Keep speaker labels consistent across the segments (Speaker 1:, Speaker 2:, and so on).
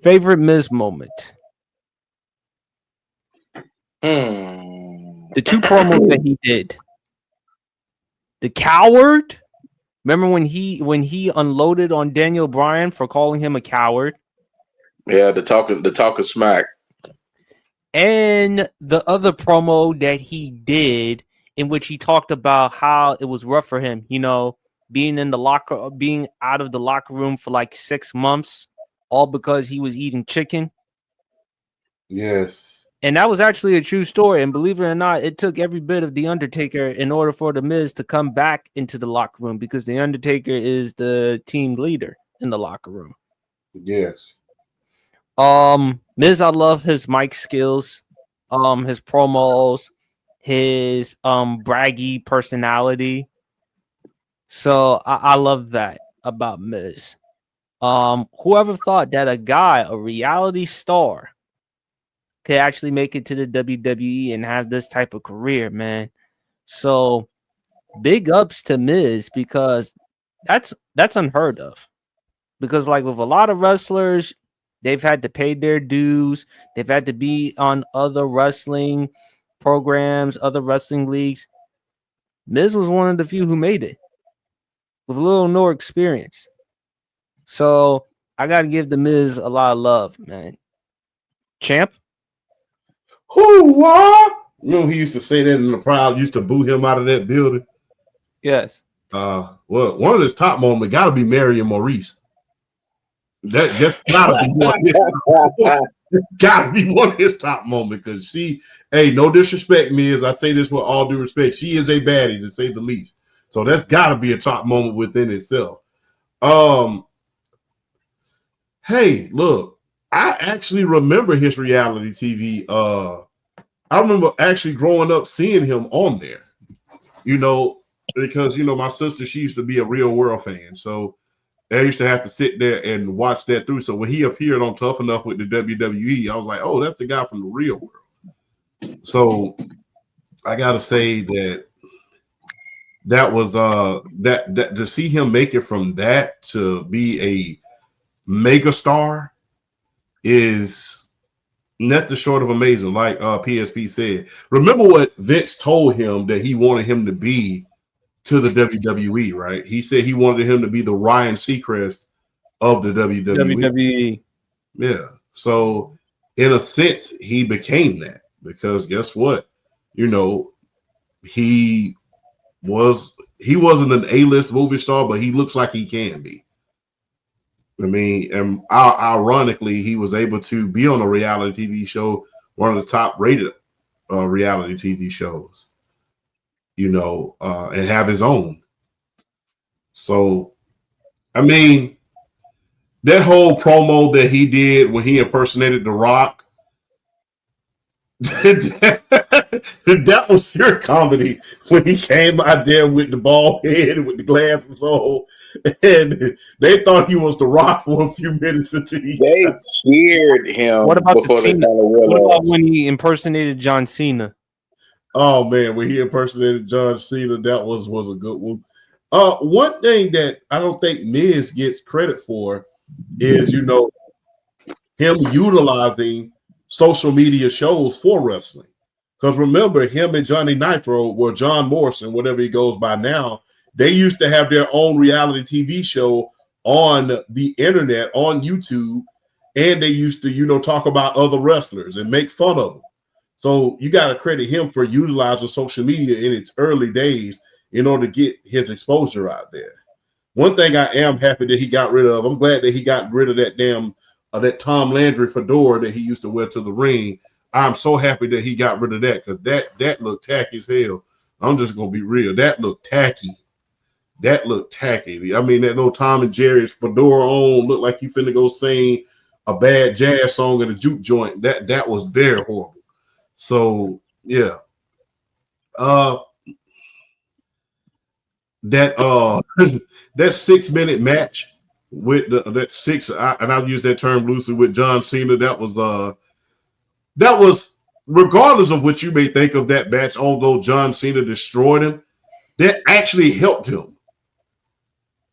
Speaker 1: Favorite Miz moment. The two promos that he did. The coward. Remember when he unloaded on Daniel Bryan for calling him a coward?
Speaker 2: Yeah, the talking smack.
Speaker 1: And the other promo that he did in which he talked about how it was rough for him, being out of the locker room for like 6 months, all because he was eating chicken.
Speaker 3: Yes.
Speaker 1: And that was actually a true story. And believe it or not, it took every bit of The Undertaker in order for The Miz to come back into the locker room, because The Undertaker is the team leader in the locker room.
Speaker 3: Yes.
Speaker 1: Miz, I love his mic skills, his promos, his braggy personality. So I love that about Miz. Whoever thought that a reality star, could actually make it to the WWE and have this type of career, man. So big ups to Miz, because that's unheard of. Because like with a lot of wrestlers, they've had to pay their dues. They've had to be on other wrestling programs, other wrestling leagues. Miz was one of the few who made it with a little more experience. So I got to give the Miz a lot of love, man. Champ?
Speaker 3: What? You know, he used to say that in the crowd, used to boo him out of that building.
Speaker 1: Yes.
Speaker 3: Well, one of his top moments got to be Marion Maurice. That's gotta be one of his top moments, because she, no disrespect, Miz, I say this with all due respect, she is a baddie to say the least. So that's gotta be a top moment within itself. Hey, look, I actually remember his reality TV. I remember actually growing up seeing him on there, because my sister, she used to be a Real World fan, so I used to have to sit there and watch that through. So when he appeared on Tough Enough with the WWE, I was like, oh, that's the guy from the Real World. So I gotta say that was that to see him make it from that to be a mega star is nothing short of amazing. Like PSP said, remember what Vince told him that he wanted him to be to the WWE, right? He said he wanted him to be the Ryan Seacrest of the WWE. Yeah. So in a sense, he became that, because guess what? He wasn't an A-list movie star, but he looks like he can be. I mean, and ironically, he was able to be on a reality TV show, one of the top rated reality TV shows, and have his own. So, I mean, that whole promo that he did when he impersonated The Rock, that was pure comedy when he came out there with the bald head and with the glasses on, and they thought he was The Rock for a few minutes until
Speaker 2: they cheered him.
Speaker 1: What about when he impersonated John Cena?
Speaker 3: Oh man, when he impersonated John Cena, that was a good one. One thing that I don't think Miz gets credit for is, him utilizing social media shows for wrestling. Because remember, him and Johnny Nitro, or John Morrison, whatever he goes by now, they used to have their own reality TV show on the internet, on YouTube, and they used to, talk about other wrestlers and make fun of them. So you got to credit him for utilizing social media in its early days in order to get his exposure out there. One thing I am happy that he got rid of, I'm glad that he got rid of that that Tom Landry fedora that he used to wear to the ring. I'm so happy that he got rid of that, because that looked tacky as hell. I'm just going to be real. That looked tacky. I mean, that little Tom and Jerry's fedora on looked like he finna go sing a bad jazz song in a juke joint. That was very horrible. So, yeah. That 6-minute match with that six, and I'll use that term loosely, with John Cena, that was regardless of what you may think of that match, although John Cena destroyed him, that actually helped him.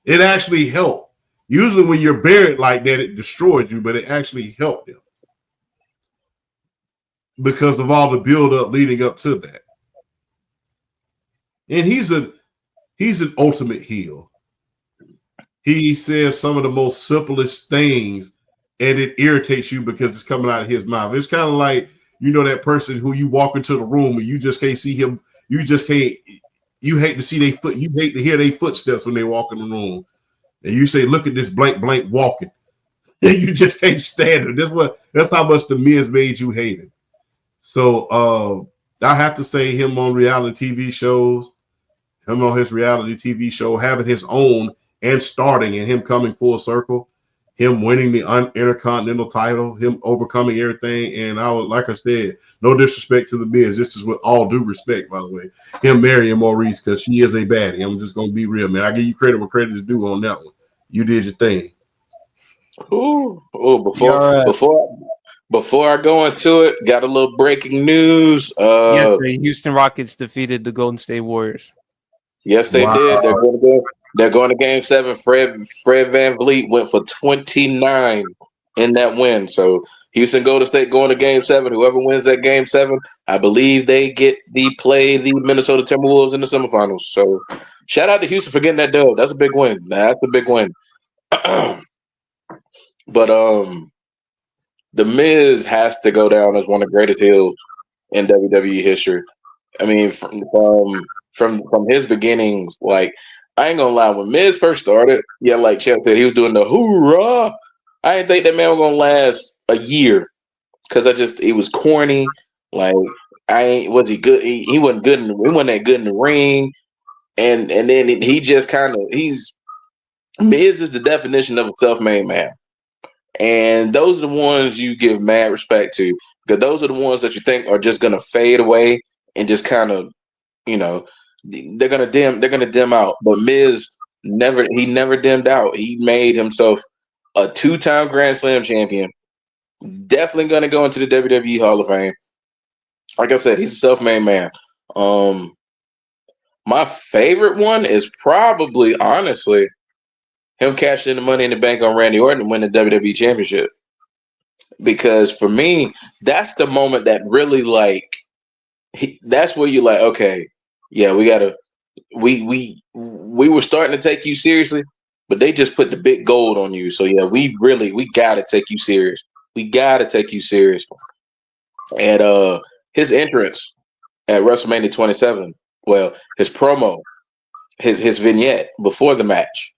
Speaker 3: It actually helped, Usually when you're buried like that, it destroys you, but it actually helped him because of all the build up leading up to that. And he's an ultimate heel. He says some of the most simplest things, and it irritates you because it's coming out of his mouth. It's kind of like, you know, that person who you walk into the room and you just can't see him. You just can't. You hate to see their foot. You hate to hear their footsteps when they walk in the room. And you say, "Look at this blank walking," and you just can't stand it. That's how much the Miz made you hate him. So I have to say, him on reality TV shows, him on his reality TV show, having his own and starting, and him coming full circle, him winning the Intercontinental title, him overcoming everything. And like I said, no disrespect to the Miz. This is with all due respect, by the way. Him marrying Maurice because she is a baddie. I'm just gonna be real, man. I give you credit where credit is due on that one. You did your thing.
Speaker 2: Before I go into it, got a little breaking news.
Speaker 1: Yes, the Houston Rockets defeated the Golden State Warriors.
Speaker 2: Yes, they did. They're going to Game 7. Fred VanVleet went for 29 in that win. So Houston Golden State going to Game 7. Whoever wins that Game 7, I believe they get to play the Minnesota Timberwolves in the semifinals. So shout out to Houston for getting that dub. That's a big win. That's a big win. But the Miz has to go down as one of the greatest heels in WWE history. I mean, from his beginnings, like, I ain't gonna lie, when Miz first started, yeah, like Champ said, he was doing the hoorah. I didn't think that man was gonna last a year because he was corny. Like, was he good? He wasn't good. He wasn't that good in the ring. And then he just kind of Miz is the definition of a self-made man. And those are the ones you give mad respect to, because those are the ones that you think are just gonna fade away and just kind of, you know, they're gonna dim out. But Miz never dimmed out. He made himself a 2-time Grand Slam champion. Definitely gonna go into the WWE Hall of Fame. Like I said, he's a self-made man. My favorite one is probably, honestly, him cashing in the Money in the Bank on Randy Orton and win the WWE Championship. Because for me, that's the moment that really, like, that's where you're like, okay, yeah, we were starting to take you seriously, but they just put the big gold on you. So yeah, we gotta take you serious. We gotta take you serious. And his entrance at WrestleMania 27, well, his promo, his vignette before the match,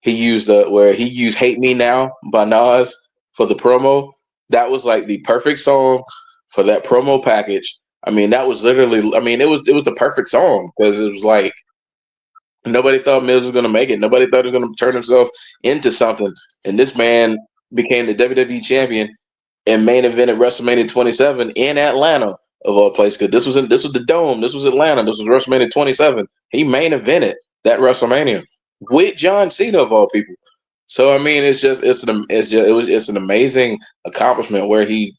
Speaker 2: he used where he used "Hate Me Now" by Nas for the promo. That was like the perfect song for that promo package. I mean, that was literally, I mean, it was the perfect song because it was like, nobody thought Miz was going to make it. Nobody thought he was going to turn himself into something. And this man became the WWE champion and main event at WrestleMania 27 in Atlanta, of all places. Because this was the Dome. This was Atlanta. This was WrestleMania 27. He main evented that WrestleMania with John Cena, of all people. So I mean, it's an amazing accomplishment where he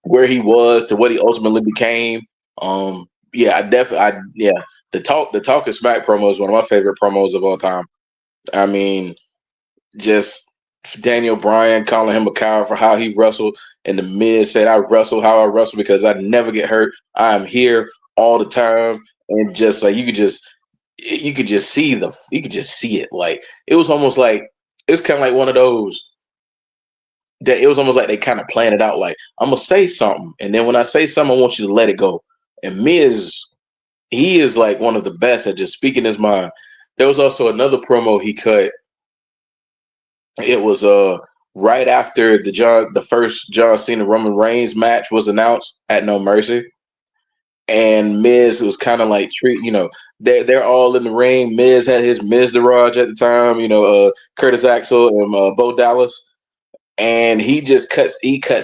Speaker 2: was to what he ultimately became. Yeah, the talk of smack promo is one of my favorite promos of all time. I mean, just Daniel Bryan calling him a coward for how he wrestled, and the Miz said, "I wrestle how I wrestle because I never get hurt. I am here all the time." And just like you could just see it. Like, it was almost like, it's kind of like one of those that it was almost like they kind of planned it out. Like, I'm gonna say something, and then when I say something, I want you to let it go. And Miz, he is like one of the best at just speaking his mind. There was also another promo he cut. It was right after the first John Cena Roman Reigns match was announced at No Mercy. And Miz was kind of like they're all in the ring. Miz had his Miztourage at the time, Curtis Axel and Bo Dallas. And he cuts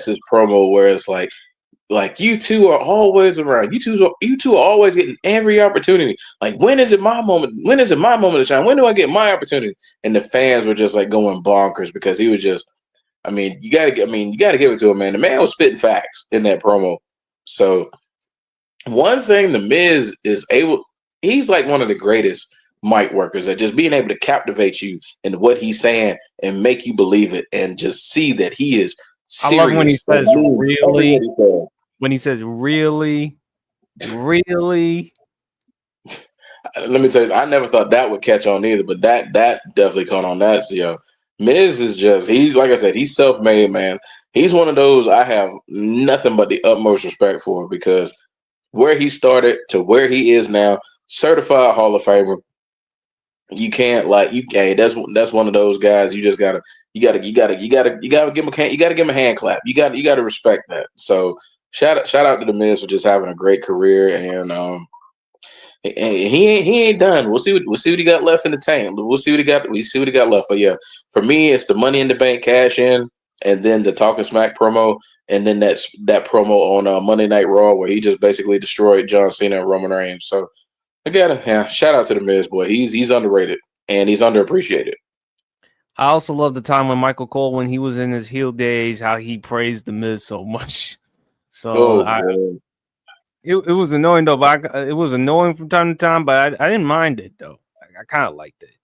Speaker 2: his promo where it's like, you two are always around. You two are always getting every opportunity. Like, when is it my moment? When is it my moment to shine? When do I get my opportunity? And the fans were just like going bonkers because he was just, I mean, you gotta give it to him, man. The man was spitting facts in that promo. So one thing the Miz is able, he's like one of the greatest mic workers, at just being able to captivate you in what he's saying and make you believe it, and just see that he is
Speaker 1: I love when he
Speaker 2: serious and
Speaker 1: says
Speaker 2: means every word
Speaker 1: really.
Speaker 2: he says.
Speaker 1: When he says really, really.
Speaker 2: Let me tell you, I never thought that would catch on either, but that definitely caught on. That's Miz is just, he's like I said, he's self made, man. He's one of those I have nothing but the utmost respect for, because where he started to where he is now, certified Hall of Famer. You can't like you can't. That's one of those guys. You just gotta give him a hand clap. You gotta respect that. So shout out to the Miz for just having a great career, and he ain't done. We'll see what he got left in the tank. We'll see what he got. We see what he got left. But yeah, for me, it's the Money in the Bank cash in, and then the Talking Smack promo, and then that promo on Monday Night Raw where he just basically destroyed John Cena and Roman Reigns. So I gotta shout out to the Miz, boy. He's underrated and he's underappreciated.
Speaker 1: I also love the time when Michael Cole, when he was in his heel days, how he praised the Miz so much. So
Speaker 2: Oh, good.
Speaker 1: it was annoying though, but it was annoying from time to time, but I didn't mind it though. I kind of liked it.